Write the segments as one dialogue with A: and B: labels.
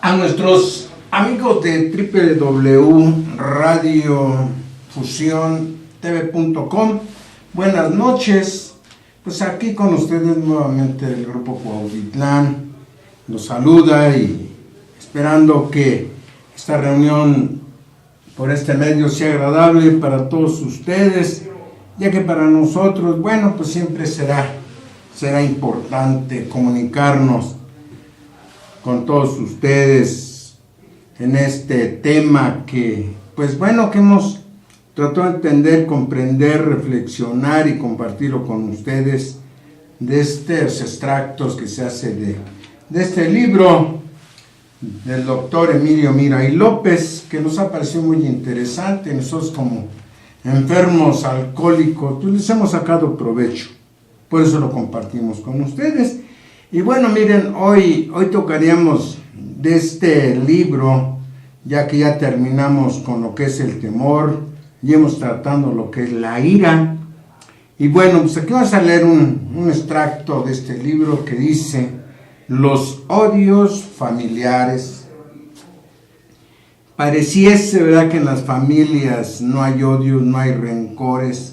A: A nuestros amigos de www.radiofusiontv.com, buenas noches. Pues aquí con ustedes nuevamente el grupo Cuautitlán los saluda y esperando que esta reunión por este medio sea agradable para todos ustedes, ya que para nosotros, bueno, pues siempre será importante comunicarnos con todos ustedes en este tema que, pues bueno, que hemos tratado de entender, comprender, reflexionar y compartirlo con ustedes de estos extractos que se hace de este libro del doctor Emilio Miray López, que nos ha parecido muy interesante. Nosotros como enfermos alcohólicos, pues les hemos sacado provecho, por eso lo compartimos con ustedes. Y bueno, miren, hoy tocaríamos de este libro, ya que ya terminamos con lo que es el temor, y hemos tratado lo que es la ira. Y bueno, pues aquí vamos a leer un extracto de este libro que dice: los odios familiares. Pareciese, ¿verdad?, que en las familias no hay odios, no hay rencores.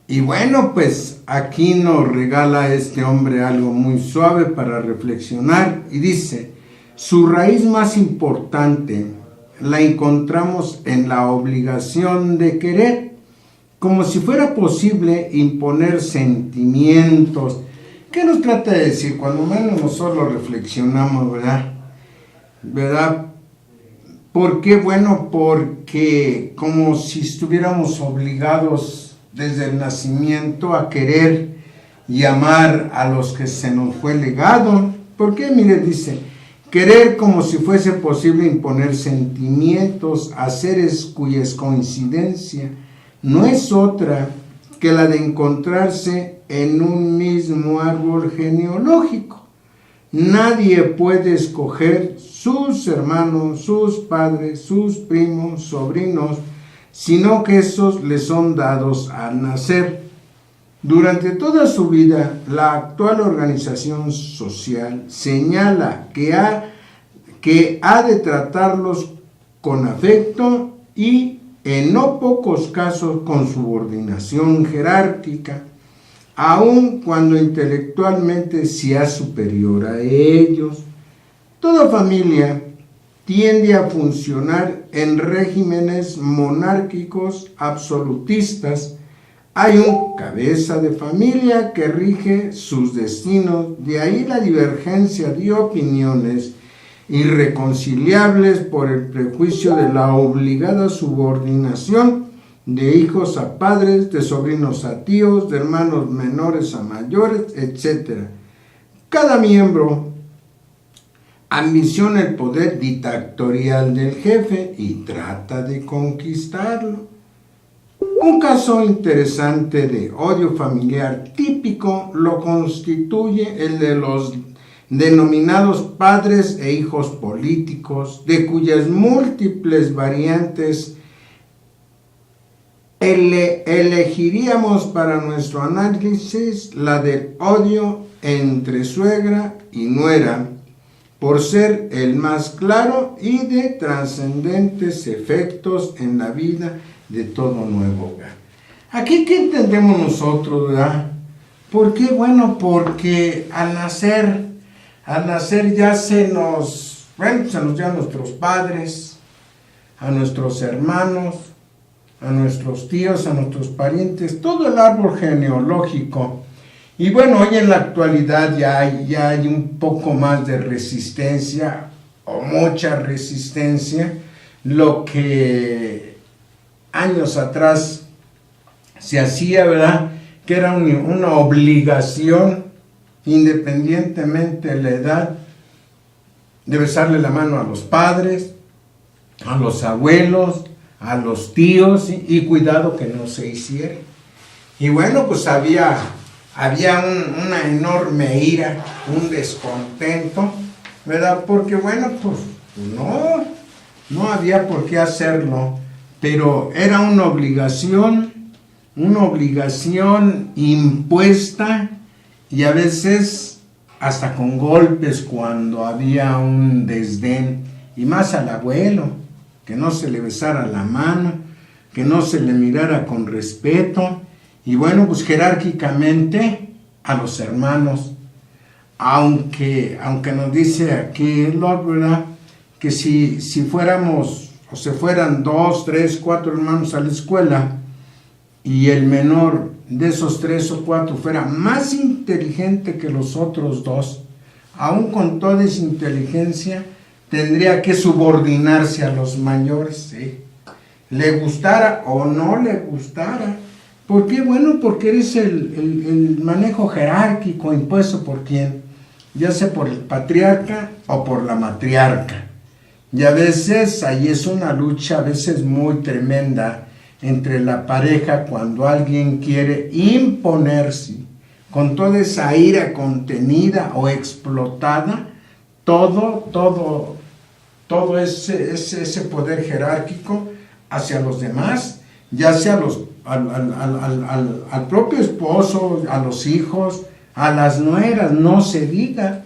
A: Y bueno, pues aquí nos regala este hombre algo muy suave para reflexionar y dice: su raíz más importante la encontramos en la obligación de querer, como si fuera posible imponer sentimientos. ¿Qué nos trata de decir? Cuando menos nosotros reflexionamos, ¿verdad? ¿Por qué? Bueno, porque como si estuviéramos obligados desde el nacimiento a querer y amar a los que se nos fue legado. ¿Por qué? Mire, dice: querer como si fuese posible imponer sentimientos a seres cuya coincidencia no es otra que la de encontrarse en un mismo árbol genealógico. Nadie puede escoger sus hermanos, sus padres, sus primos, sobrinos, sino que esos le son dados al nacer. Durante toda su vida, la actual organización social señala que ha de tratarlos con afecto y, en no pocos casos, con subordinación jerárquica, aun cuando intelectualmente sea superior a ellos. Toda familia tiende a funcionar en regímenes monárquicos absolutistas. Hay un cabeza de familia que rige sus destinos, de ahí la divergencia de opiniones irreconciliables por el prejuicio de la obligada subordinación de hijos a padres, de sobrinos a tíos, de hermanos menores a mayores, etc. Cada miembro ambiciona el poder dictatorial del jefe y trata de conquistarlo. Un caso interesante de odio familiar típico lo constituye el de los denominados padres e hijos políticos, de cuyas múltiples variantes elegiríamos para nuestro análisis la del odio entre suegra y nuera, por ser el más claro y de trascendentes efectos en la vida de todo nuevo hogar. Aquí, ¿qué entendemos nosotros, verdad? ¿Por qué? Bueno, porque al nacer ya se nos llevan nuestros padres, a nuestos hermanos, a nuestros tíos, a nuestros parientes, todo el árbol genealógico. Y bueno, hoy en la actualidad ya hay un poco más de resistencia, o mucha resistencia, lo que años atrás se hacía, ¿verdad?, que era una obligación, independientemente de la edad, de besarle la mano a los padres, a los abuelos, a los tíos, y cuidado que no se hiciera. Y bueno, pues había una enorme ira, un descontento, ¿verdad? Porque bueno, pues no había por qué hacerlo, pero era una obligación impuesta, y a veces hasta con golpes cuando había un desdén, y más al abuelo, que no se le besara la mano, que no se le mirara con respeto, y bueno, pues jerárquicamente a los hermanos, aunque nos dice aquí Lord, ¿verdad?, que si fuéramos, o se fueran 2, 3, 4 hermanos a la escuela, y el menor de esos 3 o 4 fuera más inteligente que los otros 2, aún con toda esa inteligencia, tendría que subordinarse a los mayores, ¿sí?, le gustara o no le gustara. ¿Por qué? Bueno, porque eres el manejo jerárquico impuesto por quién, ya sea por el patriarca o por la matriarca. Y a veces ahí es una lucha, a veces muy tremenda, entre la pareja cuando alguien quiere imponerse con toda esa ira contenida o explotada, todo ese poder jerárquico hacia los demás, ya sea al propio esposo, a los hijos, a las nueras, no se diga.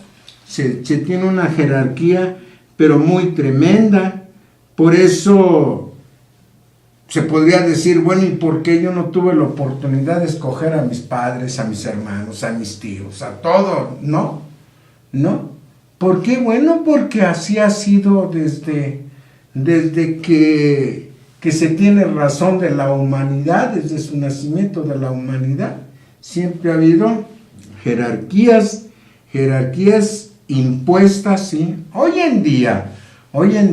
A: Se tiene una jerarquía, pero muy tremenda. Por eso se podría decir, bueno, ¿y por qué yo no tuve la oportunidad de escoger a mis padres, a mis hermanos, a mis tíos, a todo? No. ¿Por qué? Bueno, porque así ha sido desde que se tiene razón de la humanidad, desde su nacimiento de la humanidad. Siempre ha habido jerarquías impuestas, ¿sí? Hoy en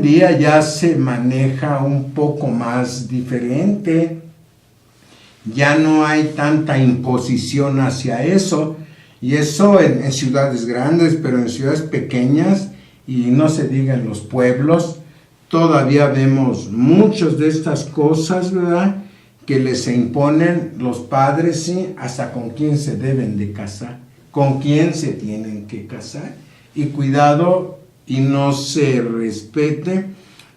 A: día ya se maneja un poco más diferente, ya no hay tanta imposición hacia eso, y eso en ciudades grandes, pero en ciudades pequeñas, y no se diga en los pueblos, todavía vemos muchas de estas cosas, ¿verdad?, que les imponen los padres, ¿sí?, hasta con quién se deben de casar, con quién se tienen que casar, y cuidado y no se respete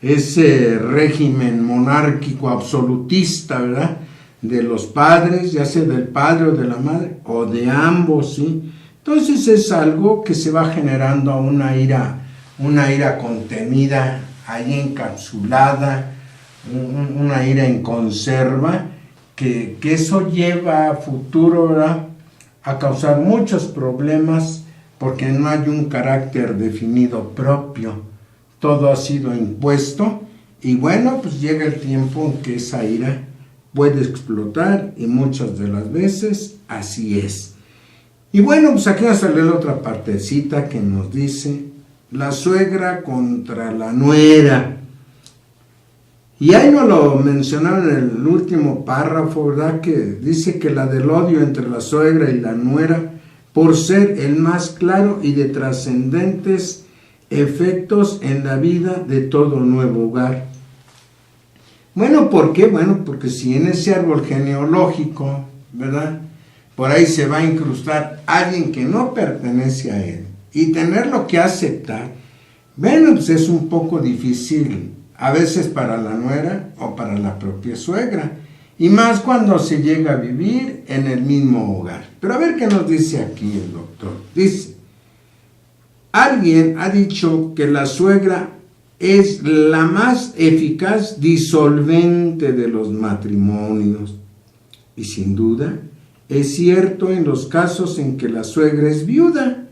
A: ese régimen monárquico absolutista, ¿verdad?, de los padres, ya sea del padre o de la madre, o de ambos, ¿sí? Entonces es algo que se va generando una ira contenida, ahí encapsulada, una ira en conserva, que eso lleva a futuro, ¿verdad?, a causar muchos problemas, porque no hay un carácter definido propio, todo ha sido impuesto, y bueno, pues llega el tiempo en que esa ira puede explotar, y muchas de las veces así es. Y bueno, pues aquí vamos a leer otra partecita que nos dice: la suegra contra la nuera. Y ahí nos lo mencionaron en el último párrafo, ¿verdad?, que dice que la del odio entre la suegra y la nuera, por ser el más claro y de trascendentes efectos en la vida de todo nuevo hogar. Bueno, ¿por qué? Bueno, porque si en ese árbol genealógico, ¿verdad?, por ahí se va a incrustar alguien que no pertenece a él, y tenerlo que aceptar, bueno, pues es un poco difícil, a veces para la nuera o para la propia suegra, y más cuando se llega a vivir en el mismo hogar. Pero a ver qué nos dice aquí el doctor. Dice: alguien ha dicho que la suegra es la más eficaz disolvente de los matrimonios, y sin duda es cierto en los casos en que la suegra es viuda,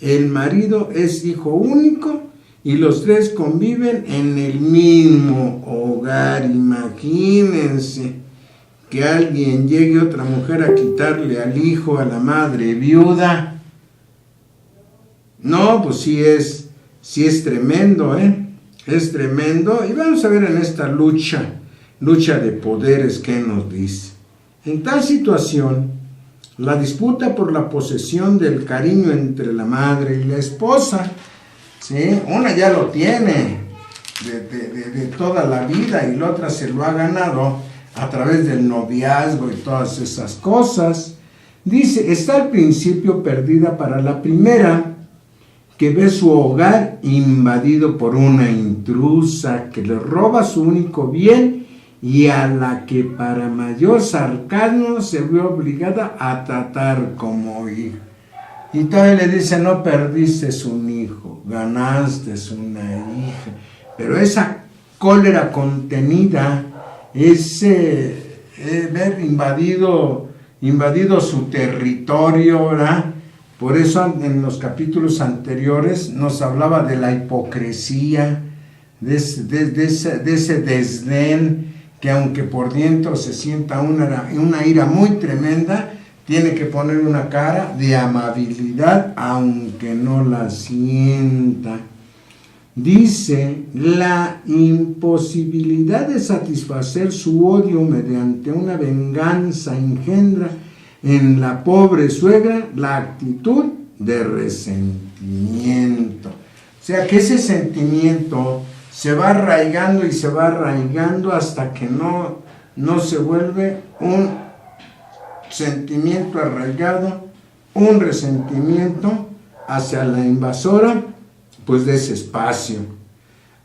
A: el marido es hijo único y los tres conviven en el mismo hogar. Imagínense que alguien llegue, otra mujer, a quitarle al hijo a la madre viuda. No, pues sí es tremendo, es tremendo. Y vamos a ver en esta lucha de poderes qué nos dice. En tal situación, la disputa por la posesión del cariño entre la madre y la esposa, ¿sí?, una ya lo tiene de toda la vida, y la otra se lo ha ganado a través del noviazgo y todas esas cosas. Dice: está al principio perdida para la primera, que ve su hogar invadido por una intrusa que le roba su único bien, y a la que para mayor sarcasmo se ve obligada a tratar como hija. Y todavía le dice, no perdiste un hijo, ganaste una hija. Pero esa cólera contenida, ese ver invadido su territorio, ¿verdad? Por eso en los capítulos anteriores nos hablaba de la hipocresía, de ese desdén, que aunque por dentro se sienta una ira muy tremenda, tiene que poner una cara de amabilidad, aunque no la sienta. Dice, la imposibilidad de satisfacer su odio mediante una venganza engendra en la pobre suegra la actitud de resentimiento. O sea que ese sentimiento se va arraigando y se va arraigando hasta que no se vuelve un sentimiento arraigado, un resentimiento hacia la invasora, pues de ese espacio.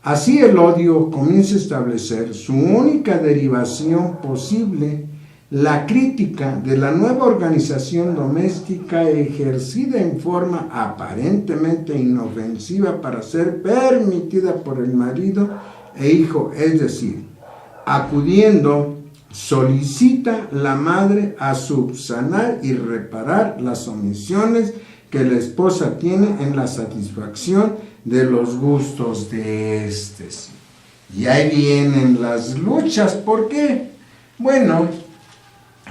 A: Así el odio comienza a establecer su única derivación posible, la crítica de la nueva organización doméstica ejercida en forma aparentemente inofensiva para ser permitida por el marido e hijo, es decir, acudiendo, solicita la madre a subsanar y reparar las omisiones que la esposa tiene en la satisfacción de los gustos de estos. Y ahí vienen las luchas. ¿Por qué? Bueno,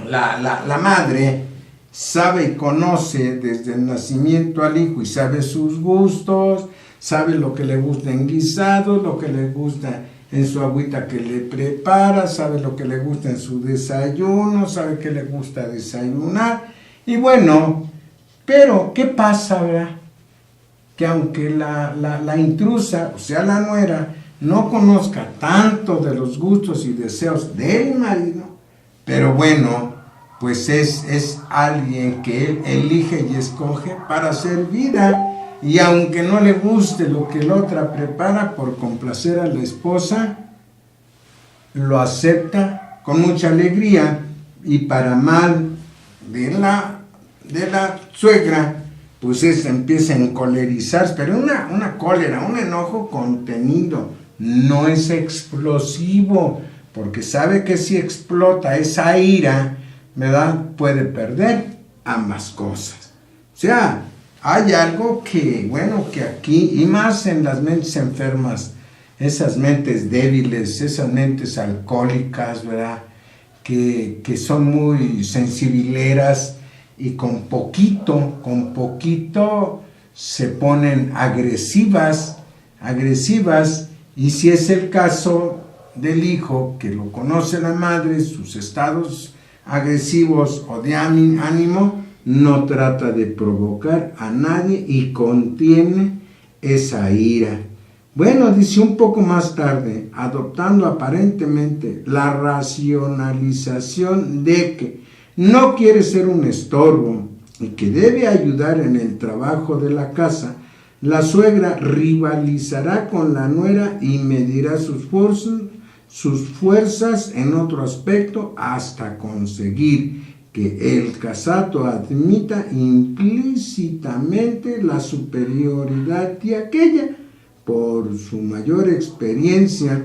A: la madre sabe y conoce desde el nacimiento al hijo y sabe sus gustos, sabe lo que le gusta en guisados, lo que le gusta en su agüita que le prepara, sabe lo que le gusta en su desayuno, sabe que le gusta desayunar. Y bueno, pero ¿qué pasa, verdad? Que aunque la intrusa, o sea la nuera, no conozca tanto de los gustos y deseos del marido, pero bueno, pues es alguien que él elige y escoge para hacer vida. Y aunque no le guste lo que la otra prepara por complacer a la esposa, lo acepta con mucha alegría, y para mal de la suegra, pues empieza a encolerizarse, pero una cólera, un enojo contenido, no es explosivo, porque sabe que si explota esa ira, ¿verdad?, puede perder ambas cosas. O sea, hay algo que, bueno, que aquí, y más en las mentes enfermas, esas mentes débiles, esas mentes alcohólicas, ¿verdad?, que son muy sensibileras, y con poquito se ponen agresivas, y si es el caso del hijo, que lo conoce la madre, sus estados agresivos o de ánimo, no trata de provocar a nadie y contiene esa ira. Bueno, dice un poco más tarde, adoptando aparentemente la racionalización de que no quiere ser un estorbo y que debe ayudar en el trabajo de la casa, la suegra rivalizará con la nuera y medirá sus fuerzas en otro aspecto hasta conseguir que el casato admita implícitamente la superioridad de aquella por su mayor experiencia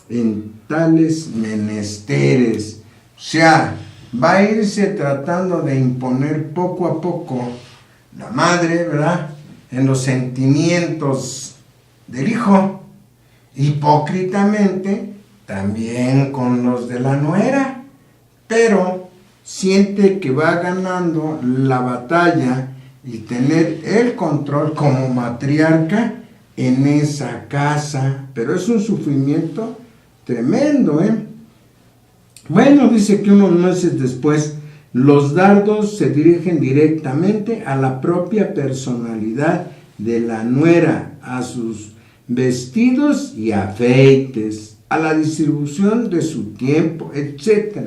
A: en tales menesteres. O sea, va a irse tratando de imponer poco a poco la madre, ¿verdad?, en los sentimientos del hijo, hipócritamente también con los de la nuera, pero siente que va ganando la batalla y tener el control como matriarca en esa casa, pero es un sufrimiento tremendo, Bueno, dice que unos meses después, los dardos se dirigen directamente a la propia personalidad de la nuera, a sus vestidos y afeites, a la distribución de su tiempo, etc.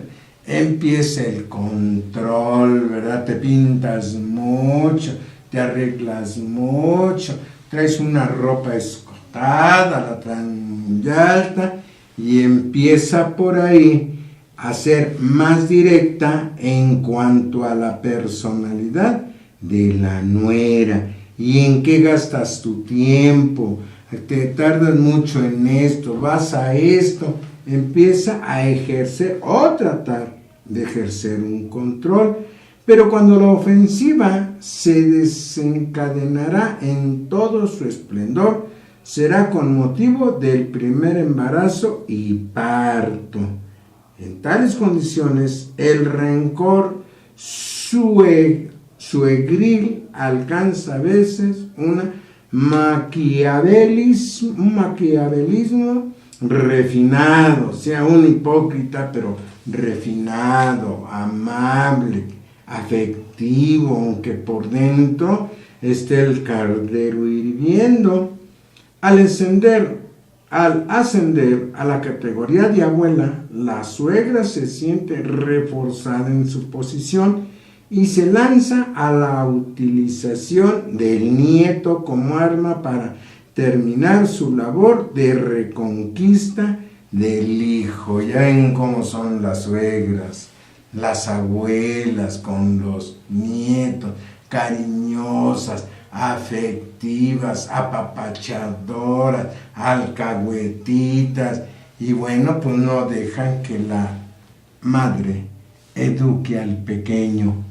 A: Empieza el control, ¿verdad? Te pintas mucho, te arreglas mucho, traes una ropa escotada, la traen muy alta, y empieza por ahí a ser más directa en cuanto a la personalidad de la nuera. ¿Y en qué gastas tu tiempo? Te tardas mucho en esto, vas a esto. Empieza a ejercer o tratar de ejercer un control. Pero cuando la ofensiva se desencadenará en todo su esplendor, será con motivo del primer embarazo y parto. En tales condiciones, el rencor suegril alcanza a veces un maquiavelismo refinado, o sea, un hipócrita, pero refinado, amable, afectivo, aunque por dentro esté el caldero hirviendo. Al ascender a la categoría de abuela, la suegra se siente reforzada en su posición y se lanza a la utilización del nieto como arma para terminar su labor de reconquista del hijo. Ya ven cómo son las suegras, las abuelas con los nietos, cariñosas, afectivas, apapachadoras, alcahuetitas, y bueno, pues no dejan que la madre eduque al pequeño,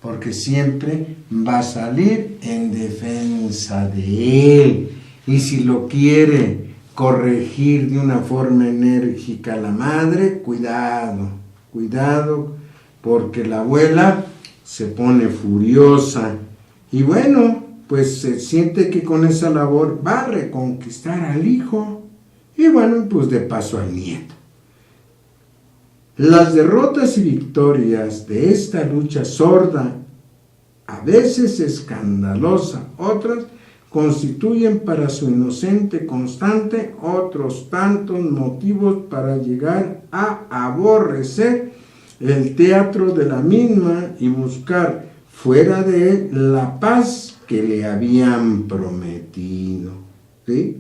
A: porque siempre va a salir en defensa de él, y si lo quiere corregir de una forma enérgica la madre, cuidado, porque la abuela se pone furiosa, y bueno, pues se siente que con esa labor va a reconquistar al hijo, y bueno, pues de paso al nieto. Las derrotas y victorias de esta lucha sorda, a veces escandalosa, otras constituyen para su inocente constante otros tantos motivos para llegar a aborrecer el teatro de la misma y buscar fuera de él la paz que le habían prometido, ¿sí?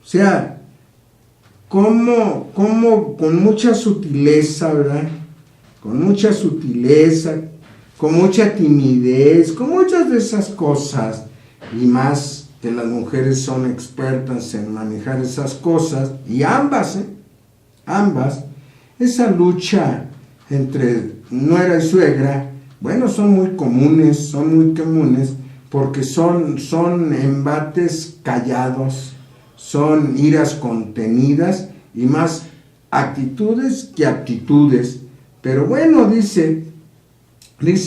A: O sea, como con mucha sutileza, ¿verdad? Con mucha sutileza, con mucha timidez, con muchas de esas cosas, y más que las mujeres son expertas en manejar esas cosas, y ambas, esa lucha entre nuera y suegra, bueno, son muy comunes, porque son embates callados, son iras contenidas y más actitudes que aptitudes. Pero bueno, dice,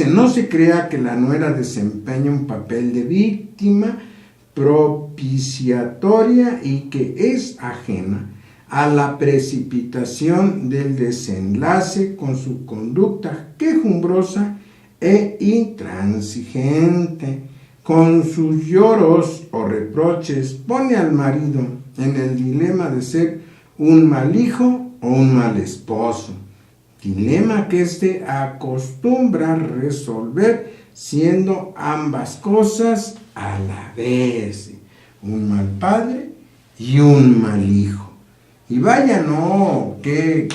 A: no se crea que la nuera desempeña un papel de víctima propiciatoria y que es ajena a la precipitación del desenlace con su conducta quejumbrosa e intransigente. Con sus lloros o reproches pone al marido en el dilema de ser un mal hijo o un mal esposo, dilema que éste acostumbra resolver siendo ambas cosas a la vez, un mal padre y un mal hijo. Y vaya, no, qué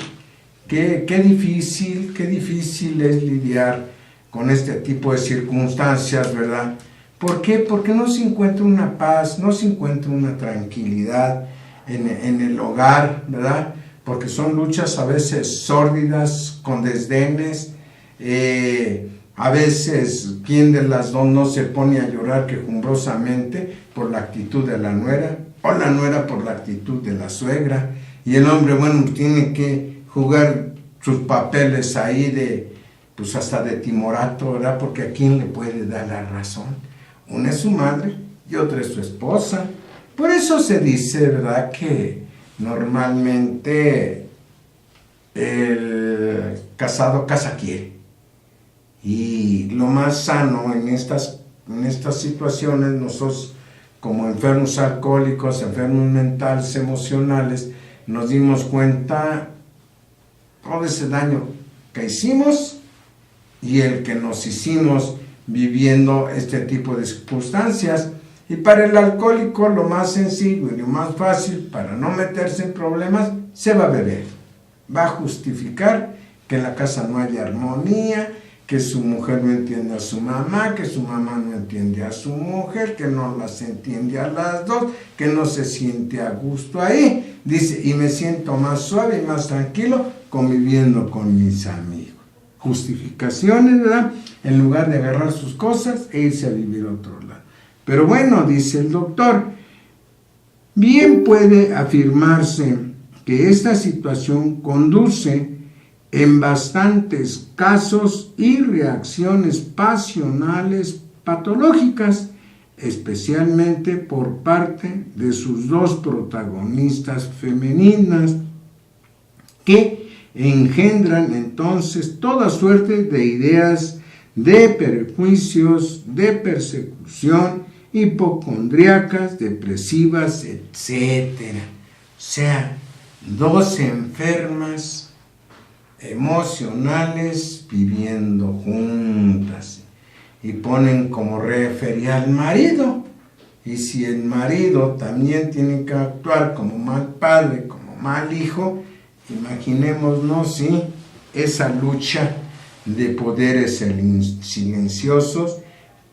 A: difícil es lidiar con este tipo de circunstancias, ¿verdad? ¿Por qué? Porque no se encuentra una paz, no se encuentra una tranquilidad en el hogar, ¿verdad? Porque son luchas a veces sórdidas, con desdenes, a veces quien de las dos no se pone a llorar quejumbrosamente por la actitud de la nuera, o la nuera por la actitud de la suegra, y el hombre, bueno, tiene que jugar sus papeles ahí de, pues hasta de timorato, ¿verdad? Porque a quién le puede dar la razón. Una es su madre y otra es su esposa. Por eso se dice, ¿verdad?, que normalmente el casado casa quiere. Y lo más sano en estas situaciones, nosotros como enfermos alcohólicos, enfermos mentales, emocionales, nos dimos cuenta todo ese daño que hicimos y el que nos hicimos viviendo este tipo de circunstancias. Y para el alcohólico lo más sencillo y lo más fácil para no meterse en problemas, se va a beber. Va a justificar que en la casa no haya armonía, que su mujer no entiende a su mamá, que su mamá no entiende a su mujer, que no las entiende a las dos, que no se siente a gusto ahí. Dice, y me siento más suave y más tranquilo conviviendo con mis amigos. Justificaciones, ¿verdad? En lugar de agarrar sus cosas e irse a vivir a otro lado. Pero bueno, dice el doctor, bien puede afirmarse que esta situación conduce en bastantes casos y reacciones pasionales patológicas, especialmente por parte de sus dos protagonistas femeninas, que engendran entonces toda suerte de ideas, de prejuicios, de persecución, hipocondríacas, depresivas, etc. O sea, dos enfermas emocionales viviendo juntas, y ponen como refería al marido, y si el marido también tiene que actuar como mal padre, como mal hijo, imaginémonos, ¿sí?, esa lucha de poderes silenciosos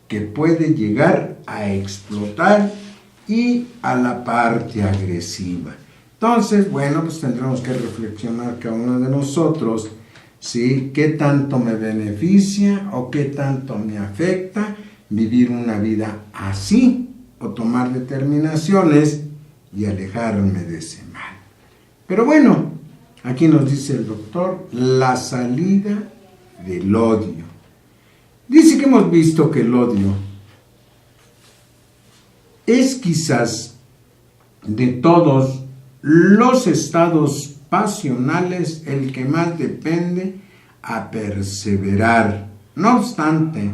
A: que puede llegar a explotar y a la parte agresiva. Entonces, bueno, pues tendremos que reflexionar cada uno de nosotros, ¿sí?, qué tanto me beneficia o qué tanto me afecta vivir una vida así, o tomar determinaciones y alejarme de ese mal. Pero bueno, aquí nos dice el doctor, la salida del odio. Dice que hemos visto que el odio es quizás de todos los estados pasionales el que más depende a perseverar. No obstante,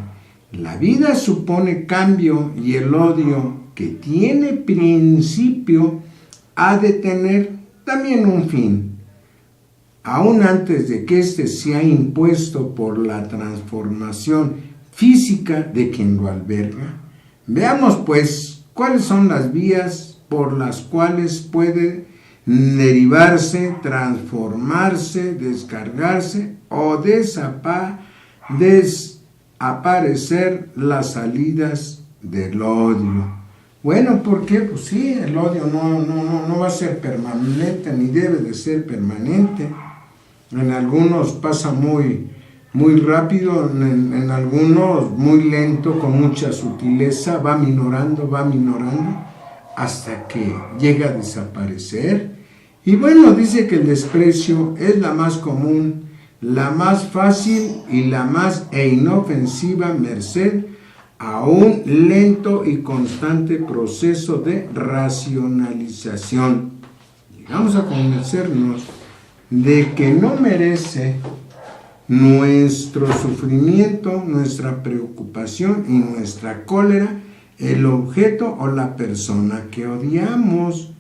A: la vida supone cambio y el odio, que tiene principio, ha de tener también un fin, aún antes de que éste sea impuesto por la transformación física de quien lo alberga. Veamos pues cuáles son las vías por las cuales puede derivarse, transformarse, descargarse o desaparecer las salidas del odio. Bueno, ¿por qué? Pues sí, el odio no va a ser permanente, ni debe de ser permanente. En algunos pasa muy rápido, en algunos muy lento, con mucha sutileza, va minorando, hasta que llega a desaparecer. Y bueno, dice que el desprecio es la más común, la más fácil y la más inofensiva merced a un lento y constante proceso de racionalización. Llegamos a convencernos de que no merece nuestro sufrimiento, nuestra preocupación y nuestra cólera el objeto o la persona que odiamos.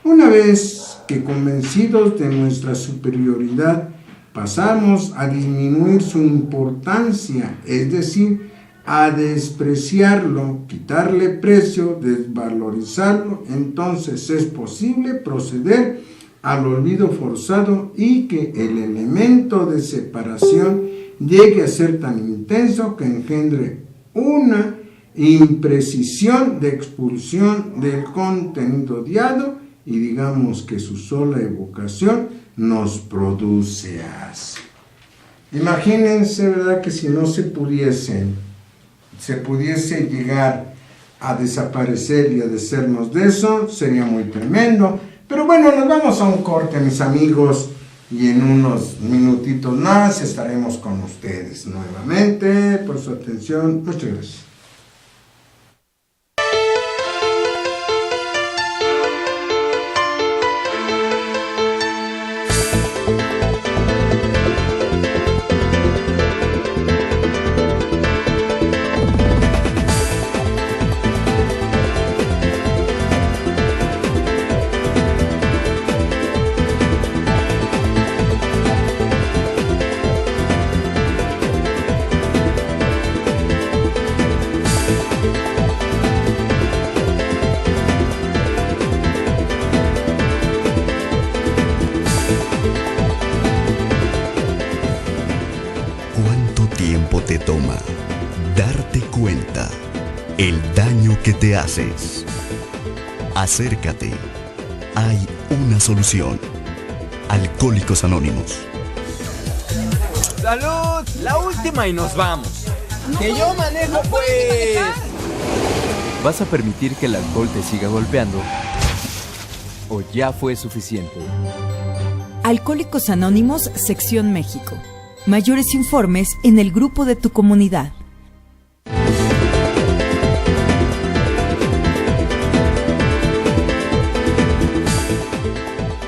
A: Una vez que, convencidos de nuestra superioridad, pasamos a disminuir su importancia, es decir, a despreciarlo, quitarle precio, desvalorizarlo, entonces es posible proceder al olvido forzado y que el elemento de separación llegue a ser tan intenso que engendre una imprecisión de expulsión del contenido odiado, y digamos que su sola evocación nos produce asco. Imagínense, ¿verdad?, que si no se pudiese llegar a desaparecer y a deshacernos de eso, sería muy tremendo. Pero bueno, nos vamos a un corte, mis amigos, y en unos minutitos más estaremos con ustedes nuevamente. Por su atención, muchas gracias.
B: te haces. Acércate. Hay una solución. Alcohólicos Anónimos.
C: ¡Salud! La última y nos vamos. ¡Que yo manejo, pues! ¿Vas a permitir que el alcohol te siga golpeando? ¿O ya fue suficiente?
D: Alcohólicos Anónimos, Sección México. Mayores informes en el grupo de tu comunidad.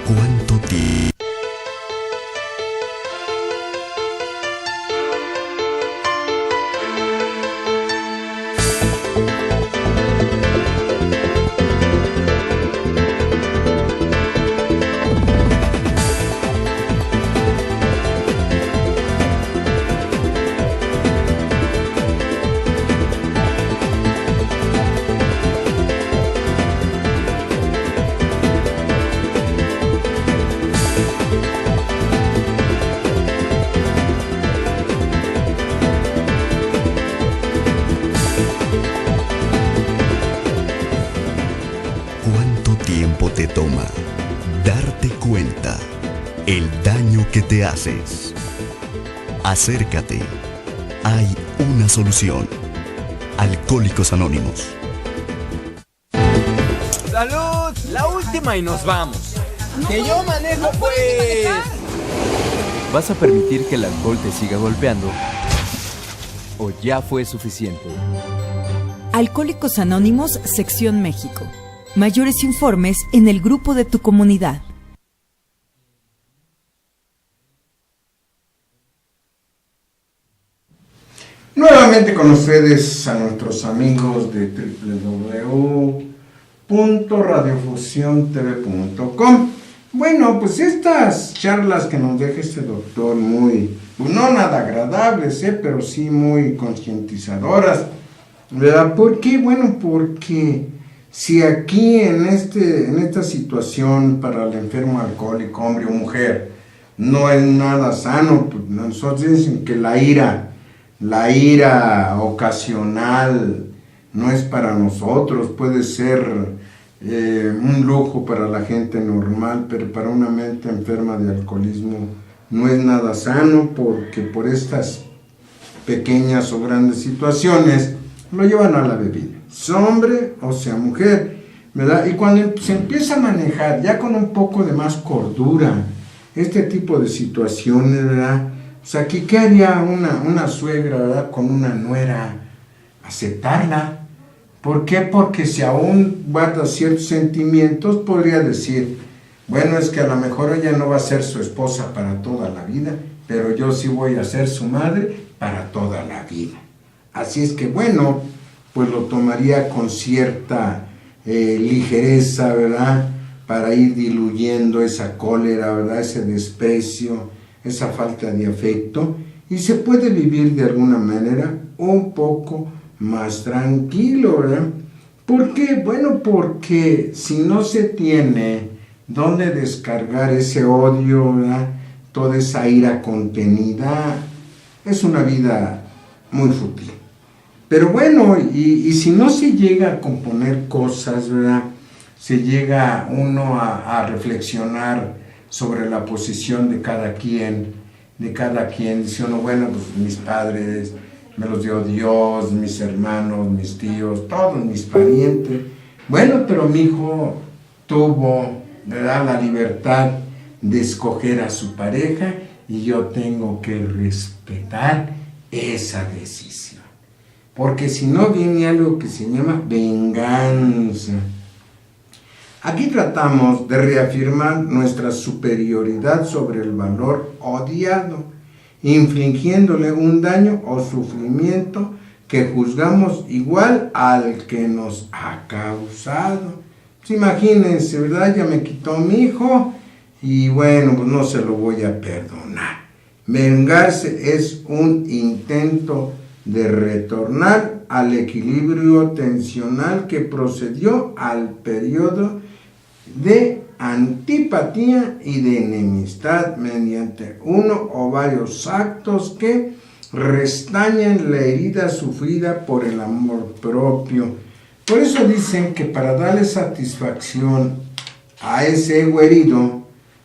B: ¿Cuánto tiempo? Te toma darte cuenta el daño que te haces. Acércate. Hay una solución. Alcohólicos Anónimos.
C: ¡Salud! La última y nos vamos. ¡Que yo manejo, pues! ¿Vas a permitir que el alcohol te siga golpeando? ¿O ya fue suficiente?
D: Alcohólicos Anónimos, Sección México. Mayores informes en el grupo de tu comunidad.
A: Nuevamente con ustedes a nuestros amigos de www.radiofusiontv.com. Bueno, pues estas charlas que nos deja este doctor muy, pues no nada agradables, pero sí muy concientizadoras, ¿verdad? ¿Por qué? Bueno, porque si aquí en esta situación para el enfermo alcohólico, hombre o mujer, no es nada sano, pues nosotros dicen que la ira ocasional no es para nosotros, puede ser un lujo para la gente normal, pero para una mente enferma de alcoholismo no es nada sano, porque por estas pequeñas o grandes situaciones lo llevan a la bebida, sea hombre o sea mujer, ¿verdad? Y cuando se empieza a manejar ya con un poco de más cordura este tipo de situaciones, ¿verdad? O sea, ¿qué haría una suegra, ¿verdad? Con una nuera? Aceptarla. ¿Por qué? Porque si aún guarda ciertos sentimientos, podría decir, bueno, es que a lo mejor ella no va a ser su esposa para toda la vida, pero yo sí voy a ser su madre para toda la vida. Así es que, bueno, pues lo tomaría con cierta ligereza, ¿verdad? Para ir diluyendo esa cólera, ¿verdad? Ese desprecio, esa falta de afecto, y se puede vivir de alguna manera un poco más tranquilo, ¿verdad? ¿Por qué? Bueno, porque si no se tiene dónde descargar ese odio, ¿verdad? Toda esa ira contenida, es una vida muy fútil. Pero bueno, y si no se llega a componer cosas, ¿verdad? Se llega uno a reflexionar sobre la posición de cada quien, dice uno, bueno, pues mis padres me los dio Dios, mis hermanos, mis tíos, todos mis parientes. Bueno, pero mi hijo tuvo, ¿verdad?, la libertad de escoger a su pareja y yo tengo que respetar esa decisión. Porque si no viene algo que se llama venganza. Aquí tratamos de reafirmar nuestra superioridad sobre el valor odiado, infligiéndole un daño o sufrimiento que juzgamos igual al que nos ha causado. Pues imagínense, ¿verdad? Ya me quitó mi hijo y bueno, pues no se lo voy a perdonar. Vengarse es un intento de retornar al equilibrio tensional que procedió al periodo de antipatía y de enemistad mediante uno o varios actos que restañan la herida sufrida por el amor propio. Por eso dicen que para darle satisfacción a ese ego herido,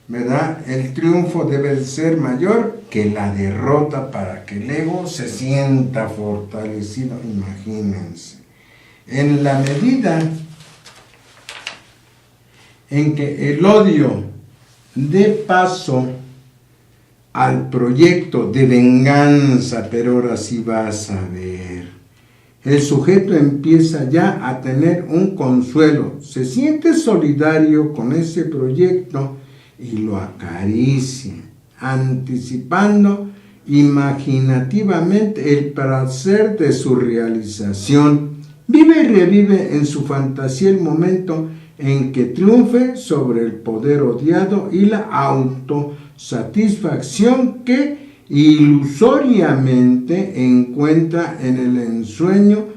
A: ¿verdad? El triunfo debe ser mayor que la derrota para que el ego se sienta fortalecido. Imagínense. En la medida en que el odio dé paso al proyecto de venganza, pero ahora sí vas a ver, el sujeto empieza ya a tener un consuelo, se siente solidario con ese proyecto y lo acaricia, anticipando imaginativamente el placer de su realización. Vive y revive en su fantasía el momento en que triunfe sobre el poder odiado y la autosatisfacción que ilusoriamente encuentra en el ensueño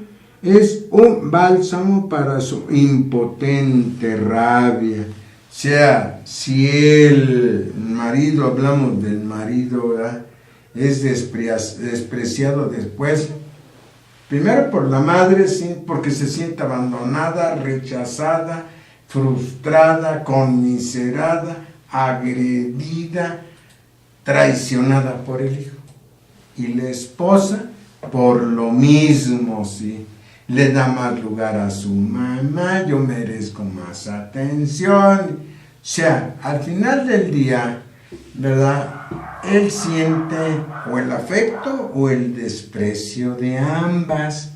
A: es un bálsamo para su impotente rabia. O sea, si el marido, hablamos del marido, ¿verdad?, es despreciado después, primero por la madre, sí, porque se siente abandonada, rechazada, frustrada, conmiserada, agredida, traicionada por el hijo. Y la esposa, por lo mismo, sí, le da más lugar a su mamá, yo merezco más atención. O sea, al final del día, ¿verdad?, él siente o el afecto o el desprecio de ambas.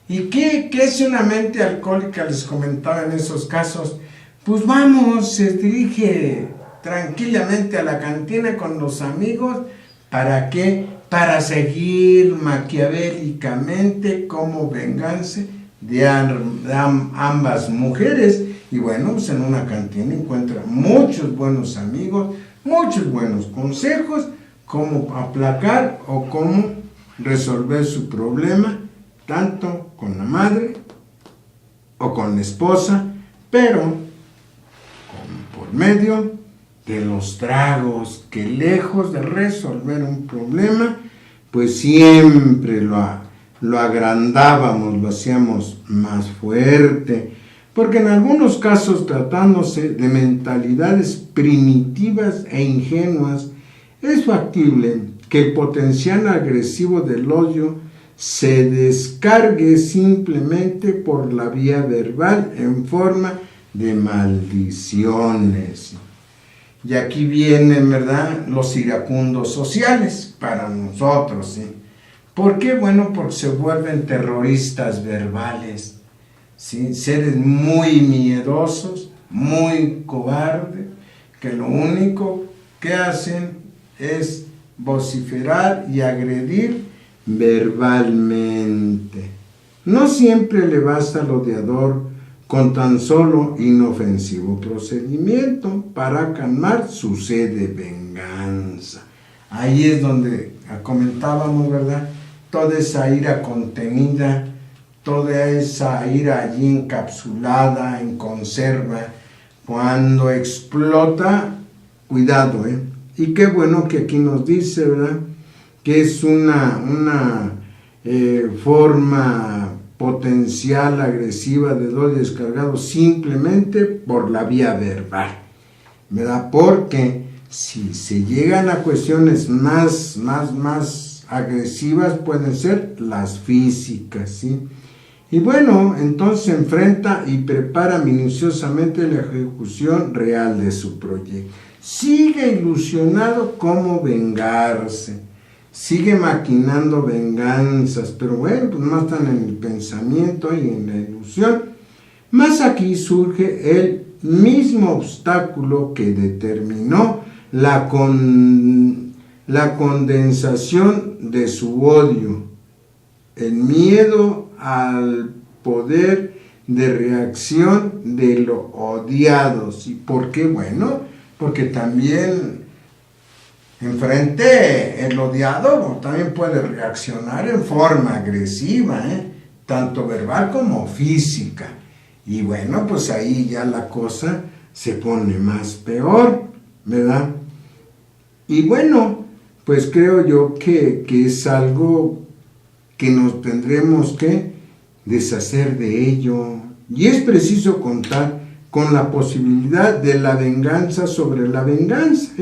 A: ¿Y qué es una mente alcohólica? Les comentaba en esos casos. Pues vamos, se dirige tranquilamente a la cantina con los amigos. ¿Para qué? Para seguir maquiavélicamente cómo vengarse de ambas mujeres. Y bueno, pues en una cantina encuentra muchos buenos amigos, muchos buenos consejos, cómo aplacar o cómo resolver su problema, tanto con la madre o con la esposa, pero por medio de los tragos, que lejos de resolver un problema, pues siempre lo agrandábamos, lo hacíamos más fuerte, porque en algunos casos, tratándose de mentalidades primitivas e ingenuas, es factible que el potencial agresivo del odio se descargue simplemente por la vía verbal en forma de maldiciones. Y aquí vienen, ¿verdad?, los iracundos sociales para nosotros, ¿sí? ¿Por qué? Bueno, porque se vuelven terroristas verbales, ¿sí? Seres muy miedosos, muy cobardes, que lo único que hacen es vociferar y agredir verbalmente. No siempre le basta al odiador con tan solo inofensivo procedimiento para calmar su sed de venganza. Ahí es donde comentábamos, ¿verdad?, toda esa ira contenida, toda esa ira allí encapsulada, en conserva, cuando explota, cuidado, y qué bueno que aquí nos dice, ¿verdad?, que es una forma potencial agresiva de odio descargado simplemente por la vía verbal, ¿verdad? Porque si se llegan a cuestiones más agresivas, pueden ser las físicas, ¿sí? Y bueno, entonces se enfrenta y prepara minuciosamente la ejecución real de su proyecto. Sigue ilusionado cómo vengarse, sigue maquinando venganzas, pero bueno, pues más están en el pensamiento y en la ilusión. Más aquí surge el mismo obstáculo que determinó la condensación de su odio, el miedo al poder de reacción de los odiados. ¿Y por qué? Bueno, porque también enfrente el odiado también puede reaccionar en forma agresiva, tanto verbal como física. Y bueno, pues ahí ya la cosa se pone más peor, ¿verdad? Y bueno, pues creo yo que es algo que nos tendremos que deshacer de ello. Y es preciso contar con la posibilidad de la venganza sobre la venganza.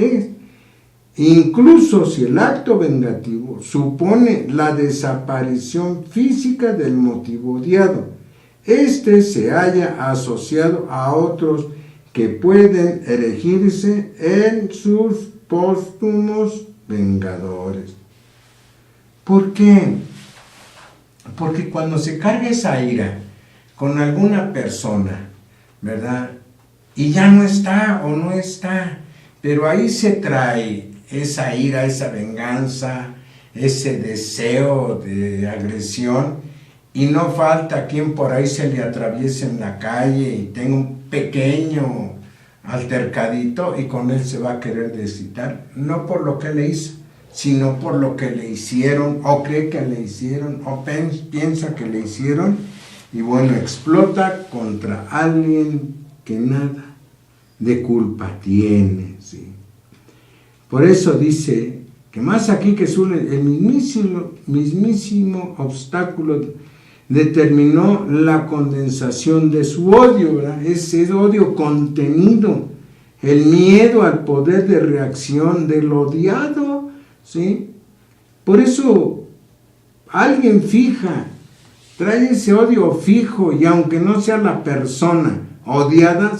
A: Incluso si el acto vengativo supone la desaparición física del motivo odiado, este se halla asociado a otros que pueden erigirse en sus póstumos vengadores. ¿Por qué? Porque cuando se carga esa ira con alguna persona, ¿verdad? Y ya no está o no está, pero ahí se trae esa ira, esa venganza, ese deseo de agresión, y no falta quien por ahí se le atraviese en la calle y tenga un pequeño altercadito y con él se va a querer desquitar, no por lo que le hizo, sino por lo que le hicieron, o cree que le hicieron, o piensa que le hicieron, y bueno, explota contra alguien que nada de culpa tiene, ¿sí? Por eso dice que más aquí que el mismísimo obstáculo determinó la condensación de su odio, ¿verdad? Ese odio contenido, el miedo al poder de reacción del odiado, ¿sí? Por eso alguien trae ese odio fijo, y aunque no sea la persona odiada,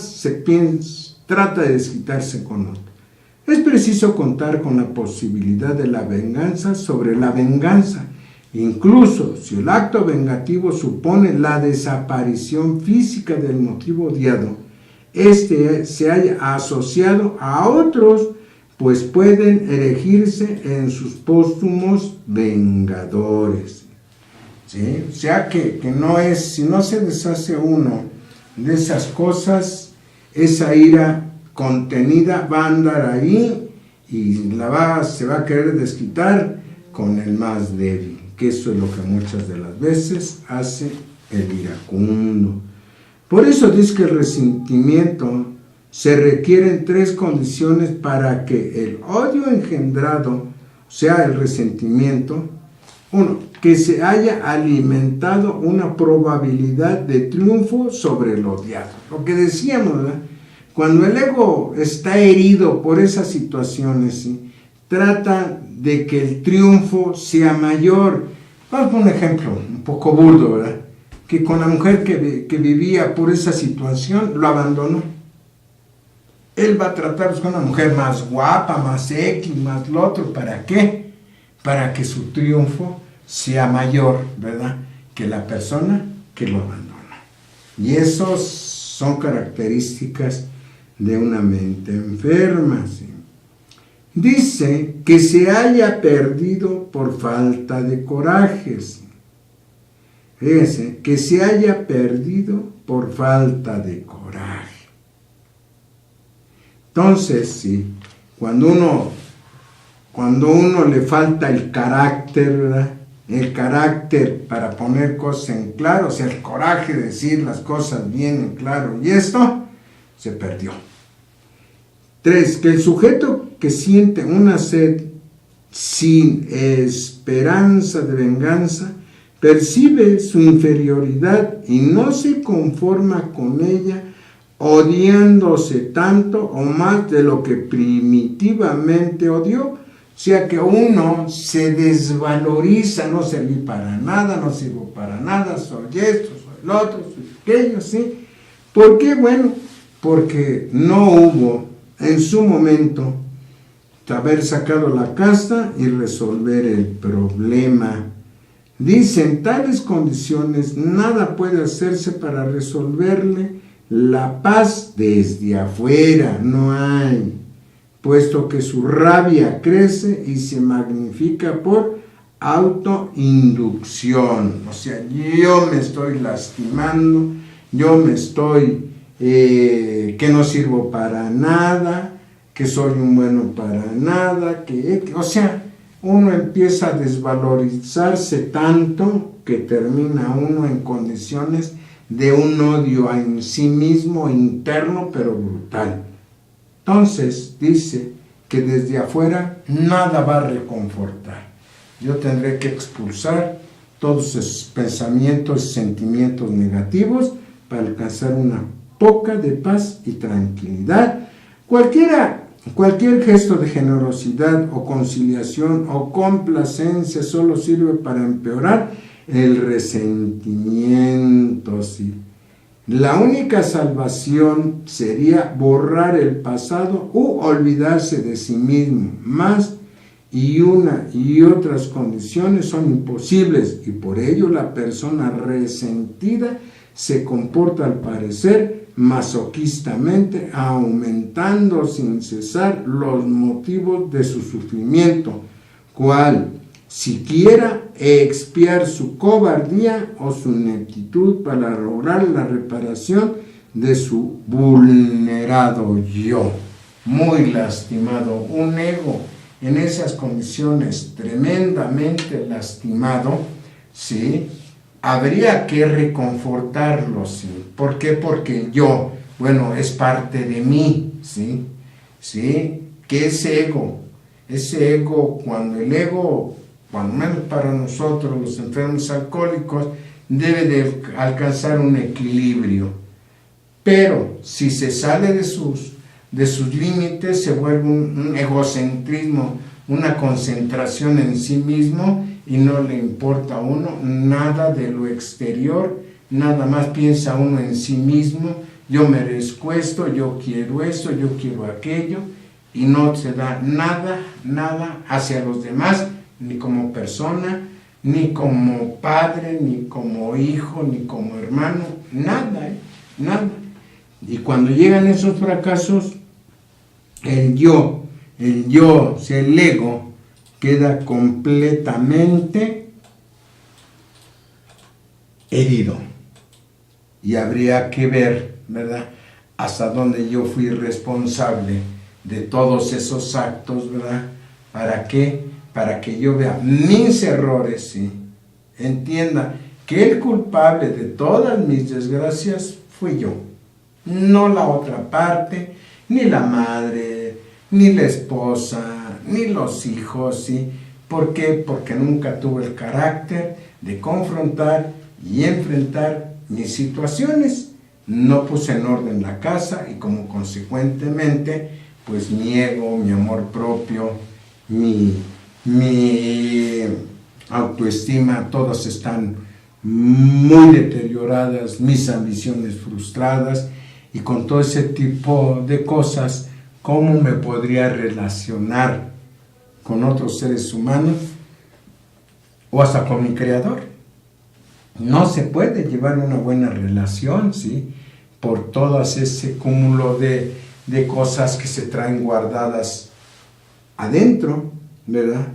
A: trata de desquitarse con otro. Es preciso contar con la posibilidad de la venganza sobre la venganza, incluso si el acto vengativo supone la desaparición física del motivo odiado, este se haya asociado a otros, pues pueden erigirse en sus póstumos vengadores. ¿Sí? O sea que si no se deshace uno de esas cosas, esa ira contenida va a andar ahí y se va a querer desquitar con el más débil, que eso es lo que muchas de las veces hace el iracundo. Por eso dice que el resentimiento se requieren 3 condiciones para que el odio engendrado, o sea, el resentimiento, 1, que se haya alimentado una probabilidad de triunfo sobre el odiado. Lo que decíamos, ¿verdad? Cuando el ego está herido por esas situaciones, ¿sí?, trata de que el triunfo sea mayor. Vamos a poner un ejemplo un poco burdo, ¿verdad? Que con la mujer que vivía por esa situación, lo abandonó. Él va a tratar de buscar una mujer más guapa, más X, más lo otro. ¿Para qué? Para que su triunfo sea mayor, ¿verdad?, que la persona que lo abandona. Y esos son características de una mente enferma, ¿sí? Dice que se haya perdido por falta de coraje, ¿sí? Fíjense, que se haya perdido por falta de coraje. Entonces, sí, cuando uno le falta el carácter, ¿verdad?, el carácter para poner cosas en claro, o sea, el coraje de decir las cosas bien en claro, y esto se perdió. 3, que el sujeto que siente una sed sin esperanza de venganza percibe su inferioridad y no se conforma con ella, odiándose tanto o más de lo que primitivamente odió. O sea que uno se desvaloriza, no serví para nada, no sirvo para nada, soy esto, soy el otro, soy aquello, ¿sí? ¿Por qué? Bueno, porque no hubo en su momento haber sacado la casta y resolver el problema. Dice, en tales condiciones nada puede hacerse para resolverle la paz desde afuera, no hay, puesto que su rabia crece y se magnifica por autoinducción. O sea, yo me estoy lastimando, yo me estoy, que no sirvo para nada, que soy un bueno para nada, o sea, uno empieza a desvalorizarse tanto que termina uno en condiciones de un odio en sí mismo interno, pero brutal. Entonces dice que desde afuera nada va a reconfortar. Yo tendré que expulsar todos esos pensamientos y sentimientos negativos para alcanzar una poca de paz y tranquilidad. Cualquier gesto de generosidad o conciliación o complacencia solo sirve para empeorar el resentimiento, ¿sí? La única salvación sería borrar el pasado u olvidarse de sí mismo. Más y una y otras condiciones son imposibles y por ello la persona resentida se comporta al parecer masoquistamente, aumentando sin cesar los motivos de su sufrimiento, cual siquiera expiar su cobardía o su ineptitud para lograr la reparación de su vulnerado yo. Muy lastimado, un ego en esas condiciones tremendamente lastimado, ¿sí? Habría que reconfortarlo, ¿sí? ¿Por qué? Porque yo, bueno, es parte de mí, ¿sí? ¿Sí? Que ese ego, cuando el ego, cuando menos para nosotros los enfermos alcohólicos, debe de alcanzar un equilibrio. Pero si se sale de sus límites, se vuelve un egocentrismo, una concentración en sí mismo y no le importa a uno nada de lo exterior, nada más piensa uno en sí mismo, yo merezco esto, yo quiero esto, yo quiero aquello, y no se da nada hacia los demás, ni como persona, ni como padre, ni como hijo, ni como hermano, nada. Y cuando llegan esos fracasos, el yo, si el ego, queda completamente herido. Y habría que ver, ¿verdad?, hasta dónde yo fui responsable de todos esos actos, ¿verdad? ¿Para qué? Para que yo vea mis errores, ¿sí? Entienda que el culpable de todas mis desgracias fui yo, no la otra parte, ni la madre, ni la esposa, ni los hijos, ¿sí? ¿Por qué? Porque nunca tuve el carácter de confrontar y enfrentar mis situaciones. No puse en orden la casa y como consecuentemente, pues mi ego, mi amor propio, mi autoestima, todas están muy deterioradas, mis ambiciones frustradas, y con todo ese tipo de cosas, ¿cómo me podría relacionar con otros seres humanos o hasta con mi creador? No se puede llevar una buena relación, ¿sí?, por todo ese cúmulo de cosas que se traen guardadas adentro, ¿verdad?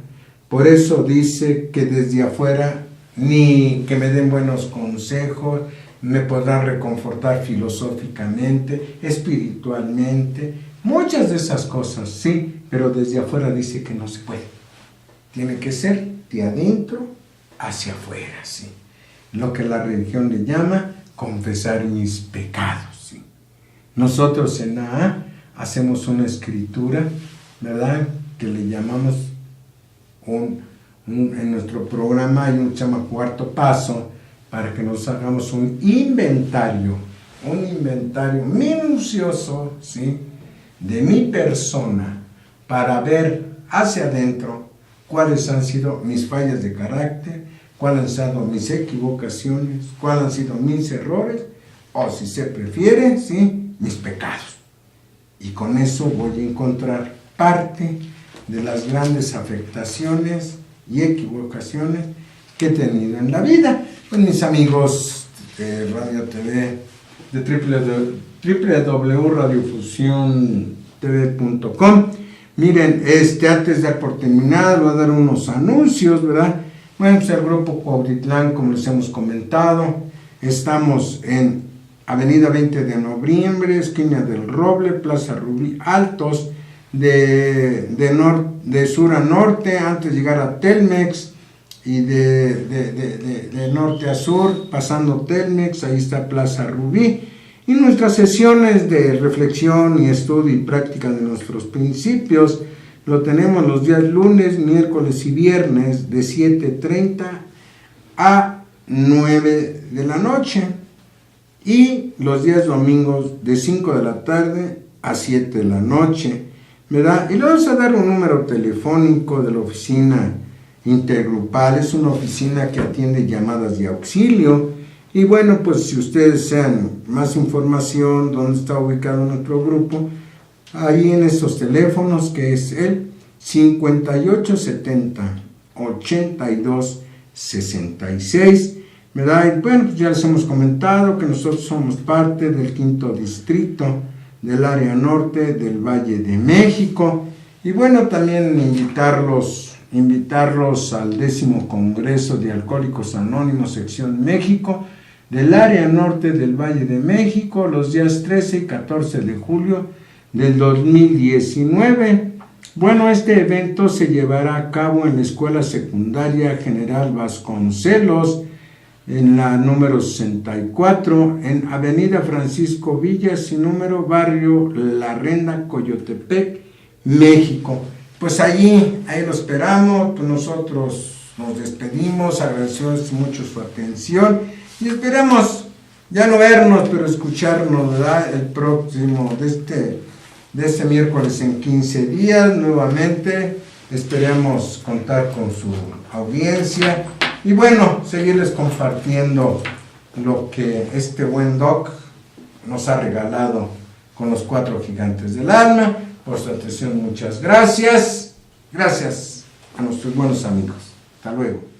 A: Por eso dice que desde afuera ni que me den buenos consejos, me podrán reconfortar filosóficamente, espiritualmente, muchas de esas cosas, sí, pero desde afuera dice que no se puede. Tiene que ser de adentro hacia afuera, sí. Lo que la religión le llama confesar mis pecados, sí. Nosotros en AA hacemos una escritura, ¿verdad?, que le llamamos en nuestro programa hay un que se llama Cuarto Paso, para que nos hagamos un inventario minucioso, ¿sí?, de mi persona, para ver hacia adentro cuáles han sido mis fallas de carácter, cuáles han sido mis equivocaciones, cuáles han sido mis errores, o si se prefiere, ¿sí?, mis pecados. Y con eso voy a encontrar parte de las grandes afectaciones y equivocaciones que he tenido en la vida. Pues mis amigos de Radio TV, de www.radiofusiontv.com, miren, antes de dar por terminado, voy a dar unos anuncios, ¿verdad? Bueno, pues el grupo Cuautitlán, como les hemos comentado, estamos en Avenida 20 de Noviembre, esquina del Roble, Plaza Rubí, Altos, de sur a norte, antes de llegar a Telmex, y de norte a sur, pasando Telmex, ahí está Plaza Rubí, y nuestras sesiones de reflexión y estudio y práctica de nuestros principios lo tenemos los días lunes, miércoles y viernes de 7:30 a 9 de la noche y los días domingos de 5 de la tarde a 7 de la noche, ¿verdad? Y le vamos a dar un número telefónico de la oficina intergrupal. Es una oficina que atiende llamadas de auxilio. Y bueno, pues si ustedes desean más información, dónde está ubicado nuestro grupo, ahí en estos teléfonos, que es el 5870 82 66, ¿verdad? Y bueno, pues ya les hemos comentado que nosotros somos parte del 5º distrito del área norte del Valle de México. Y bueno, también invitarlos al 10º Congreso de Alcohólicos Anónimos Sección México del área norte del Valle de México, los días 13 y 14 de julio del 2019. Bueno, este evento se llevará a cabo en la Escuela Secundaria General Vasconcelos, en la número 64, en Avenida Francisco Villa, sin número, barrio La Renda, Coyotepec, México. Pues ahí lo esperamos. Pues nosotros nos despedimos, agradecemos mucho su atención y esperamos ya no vernos, pero escucharnos, ¿verdad? El próximo de este miércoles en 15 días nuevamente. Esperemos contar con su audiencia y bueno, seguirles compartiendo lo que este buen Doc nos ha regalado con los 4 gigantes del alma. Por su atención, muchas gracias. Gracias a nuestros buenos amigos. Hasta luego.